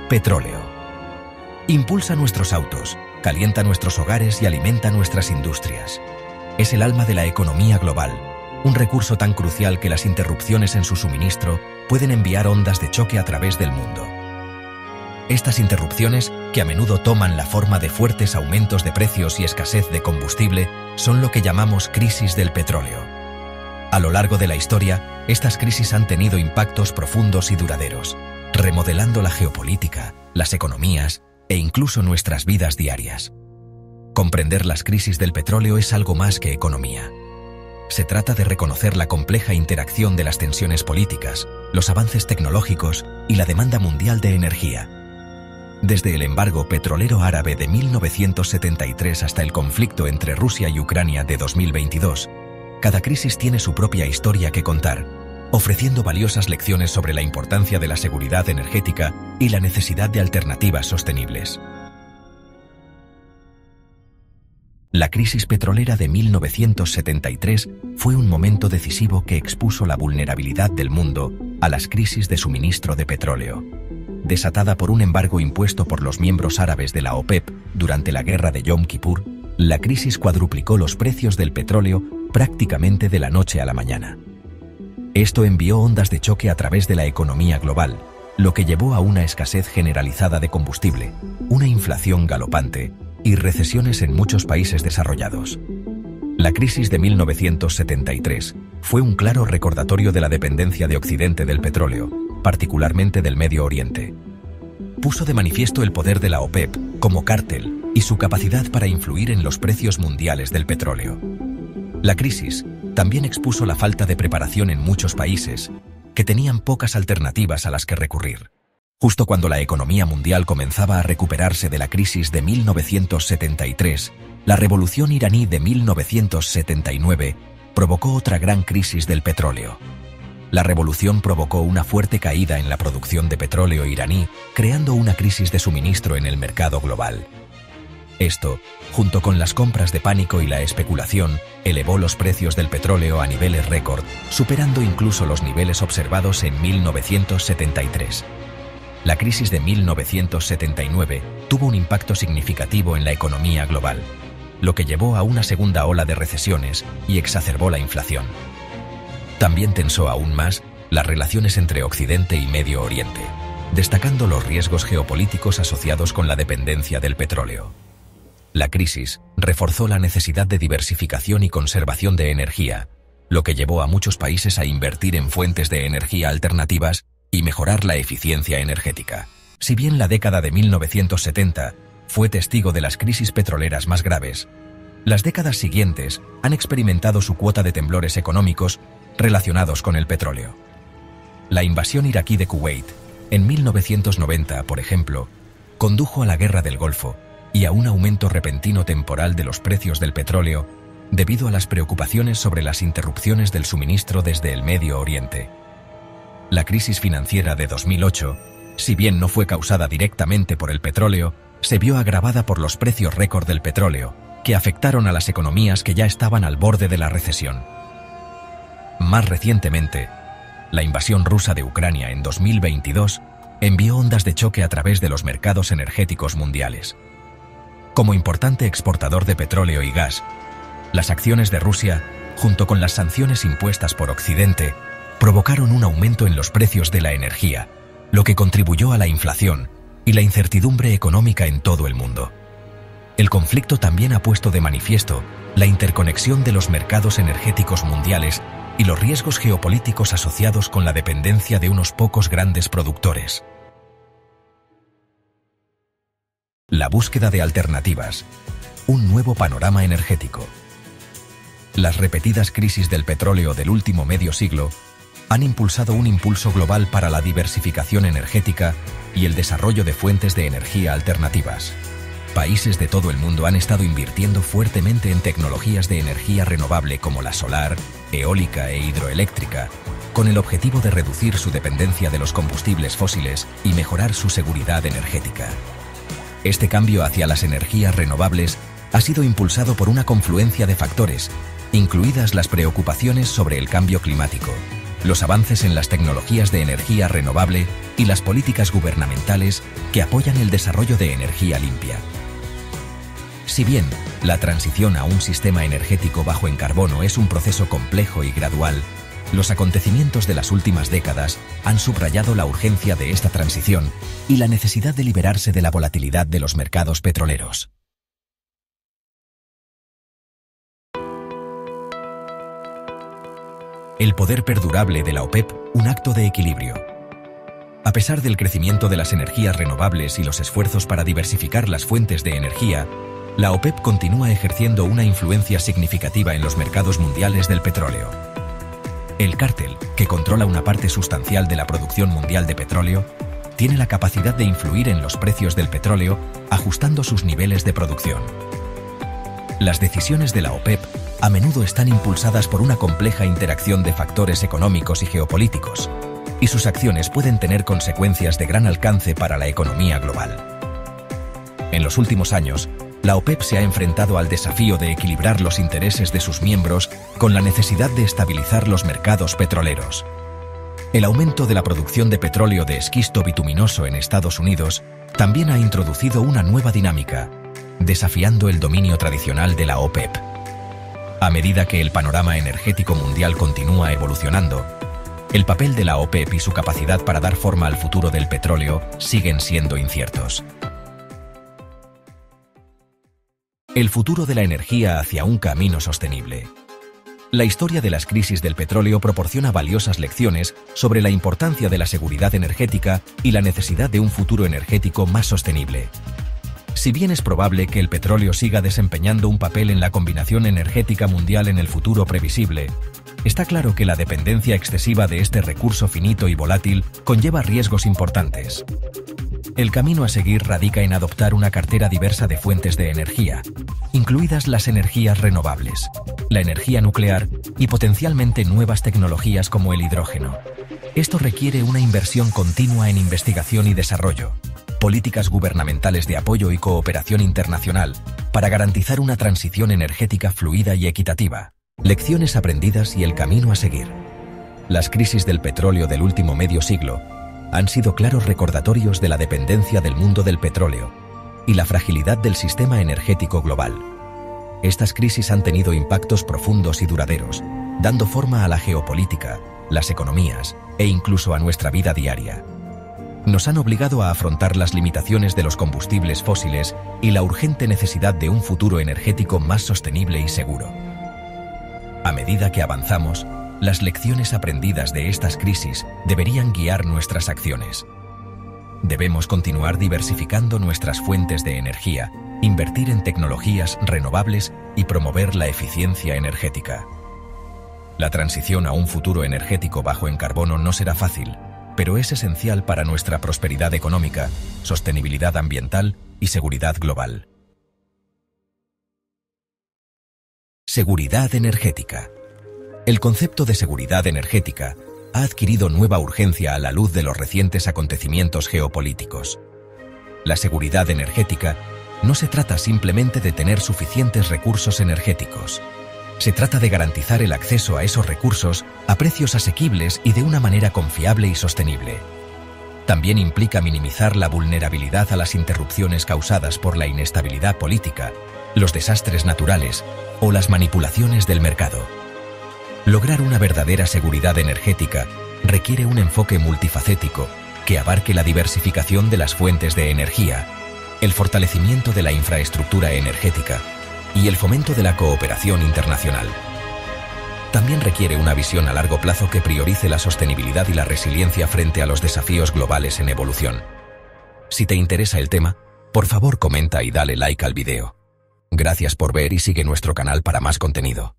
Petróleo. Impulsa nuestros autos, calienta nuestros hogares y alimenta nuestras industrias. Es el alma de la economía global, un recurso tan crucial que las interrupciones en su suministro pueden enviar ondas de choque a través del mundo. Estas interrupciones, que a menudo toman la forma de fuertes aumentos de precios y escasez de combustible, son lo que llamamos crisis del petróleo. A lo largo de la historia, estas crisis han tenido impactos profundos y duraderos, remodelando la geopolítica, las economías e incluso nuestras vidas diarias. Comprender las crisis del petróleo es algo más que economía. Se trata de reconocer la compleja interacción de las tensiones políticas, los avances tecnológicos y la demanda mundial de energía. Desde el embargo petrolero árabe de 1973 hasta el conflicto entre Rusia y Ucrania de 2022, cada crisis tiene su propia historia que contar, ofreciendo valiosas lecciones sobre la importancia de la seguridad energética y la necesidad de alternativas sostenibles. La crisis petrolera de 1973 fue un momento decisivo que expuso la vulnerabilidad del mundo a las crisis de suministro de petróleo. Desatada por un embargo impuesto por los miembros árabes de la OPEP durante la guerra de Yom Kippur, la crisis cuadruplicó los precios del petróleo prácticamente de la noche a la mañana. Esto envió ondas de choque a través de la economía global, lo que llevó a una escasez generalizada de combustible, una inflación galopante y recesiones en muchos países desarrollados. La crisis de 1973 fue un claro recordatorio de la dependencia de Occidente del petróleo, particularmente del Medio Oriente. Puso de manifiesto el poder de la OPEP como cártel y su capacidad para influir en los precios mundiales del petróleo. La crisis también expuso la falta de preparación en muchos países, que tenían pocas alternativas a las que recurrir. Justo cuando la economía mundial comenzaba a recuperarse de la crisis de 1973, la revolución iraní de 1979 provocó otra gran crisis del petróleo. La revolución provocó una fuerte caída en la producción de petróleo iraní, creando una crisis de suministro en el mercado global. Esto, junto con las compras de pánico y la especulación, elevó los precios del petróleo a niveles récord, superando incluso los niveles observados en 1973. La crisis de 1979 tuvo un impacto significativo en la economía global, lo que llevó a una segunda ola de recesiones y exacerbó la inflación. También tensó aún más las relaciones entre Occidente y Medio Oriente, destacando los riesgos geopolíticos asociados con la dependencia del petróleo. La crisis reforzó la necesidad de diversificación y conservación de energía, lo que llevó a muchos países a invertir en fuentes de energía alternativas y mejorar la eficiencia energética. Si bien la década de 1970 fue testigo de las crisis petroleras más graves, las décadas siguientes han experimentado su cuota de temblores económicos relacionados con el petróleo. La invasión iraquí de Kuwait, en 1990, por ejemplo, condujo a la Guerra del Golfo y a un aumento repentino temporal de los precios del petróleo debido a las preocupaciones sobre las interrupciones del suministro desde el Medio Oriente. La crisis financiera de 2008, si bien no fue causada directamente por el petróleo, se vio agravada por los precios récord del petróleo, que afectaron a las economías que ya estaban al borde de la recesión. Más recientemente, la invasión rusa de Ucrania en 2022 envió ondas de choque a través de los mercados energéticos mundiales. Como importante exportador de petróleo y gas, las acciones de Rusia, junto con las sanciones impuestas por Occidente, provocaron un aumento en los precios de la energía, lo que contribuyó a la inflación y la incertidumbre económica en todo el mundo. El conflicto también ha puesto de manifiesto la interconexión de los mercados energéticos mundiales y los riesgos geopolíticos asociados con la dependencia de unos pocos grandes productores. La búsqueda de alternativas, un nuevo panorama energético. Las repetidas crisis del petróleo del último medio siglo han impulsado un impulso global para la diversificación energética y el desarrollo de fuentes de energía alternativas. Países de todo el mundo han estado invirtiendo fuertemente en tecnologías de energía renovable como la solar, eólica e hidroeléctrica, con el objetivo de reducir su dependencia de los combustibles fósiles y mejorar su seguridad energética. Este cambio hacia las energías renovables ha sido impulsado por una confluencia de factores, incluidas las preocupaciones sobre el cambio climático, los avances en las tecnologías de energía renovable y las políticas gubernamentales que apoyan el desarrollo de energía limpia. Si bien la transición a un sistema energético bajo en carbono es un proceso complejo y gradual, los acontecimientos de las últimas décadas han subrayado la urgencia de esta transición y la necesidad de liberarse de la volatilidad de los mercados petroleros. El poder perdurable de la OPEP, un acto de equilibrio. A pesar del crecimiento de las energías renovables y los esfuerzos para diversificar las fuentes de energía, la OPEP continúa ejerciendo una influencia significativa en los mercados mundiales del petróleo. El cártel, que controla una parte sustancial de la producción mundial de petróleo, tiene la capacidad de influir en los precios del petróleo, ajustando sus niveles de producción. Las decisiones de la OPEP a menudo están impulsadas por una compleja interacción de factores económicos y geopolíticos, y sus acciones pueden tener consecuencias de gran alcance para la economía global. En los últimos años, la OPEP se ha enfrentado al desafío de equilibrar los intereses de sus miembros con la necesidad de estabilizar los mercados petroleros. El aumento de la producción de petróleo de esquisto bituminoso en Estados Unidos también ha introducido una nueva dinámica, desafiando el dominio tradicional de la OPEP. A medida que el panorama energético mundial continúa evolucionando, el papel de la OPEP y su capacidad para dar forma al futuro del petróleo siguen siendo inciertos. El futuro de la energía hacia un camino sostenible. La historia de las crisis del petróleo proporciona valiosas lecciones sobre la importancia de la seguridad energética y la necesidad de un futuro energético más sostenible. Si bien es probable que el petróleo siga desempeñando un papel en la combinación energética mundial en el futuro previsible, está claro que la dependencia excesiva de este recurso finito y volátil conlleva riesgos importantes. El camino a seguir radica en adoptar una cartera diversa de fuentes de energía, incluidas las energías renovables, la energía nuclear y potencialmente nuevas tecnologías como el hidrógeno. Esto requiere una inversión continua en investigación y desarrollo, políticas gubernamentales de apoyo y cooperación internacional para garantizar una transición energética fluida y equitativa. Lecciones aprendidas y el camino a seguir. Las crisis del petróleo del último medio siglo han sido claros recordatorios de la dependencia del mundo del petróleo y la fragilidad del sistema energético global. Estas crisis han tenido impactos profundos y duraderos, dando forma a la geopolítica, las economías e incluso a nuestra vida diaria. Nos han obligado a afrontar las limitaciones de los combustibles fósiles y la urgente necesidad de un futuro energético más sostenible y seguro. A medida que avanzamos, las lecciones aprendidas de estas crisis deberían guiar nuestras acciones. Debemos continuar diversificando nuestras fuentes de energía, invertir en tecnologías renovables y promover la eficiencia energética. La transición a un futuro energético bajo en carbono no será fácil, pero es esencial para nuestra prosperidad económica, sostenibilidad ambiental y seguridad global. Seguridad energética. El concepto de seguridad energética ha adquirido nueva urgencia a la luz de los recientes acontecimientos geopolíticos. La seguridad energética no se trata simplemente de tener suficientes recursos energéticos. Se trata de garantizar el acceso a esos recursos a precios asequibles y de una manera confiable y sostenible. También implica minimizar la vulnerabilidad a las interrupciones causadas por la inestabilidad política, los desastres naturales o las manipulaciones del mercado. Lograr una verdadera seguridad energética requiere un enfoque multifacético que abarque la diversificación de las fuentes de energía, el fortalecimiento de la infraestructura energética y el fomento de la cooperación internacional. También requiere una visión a largo plazo que priorice la sostenibilidad y la resiliencia frente a los desafíos globales en evolución. Si te interesa el tema, por favor comenta y dale like al video. Gracias por ver y sigue nuestro canal para más contenido.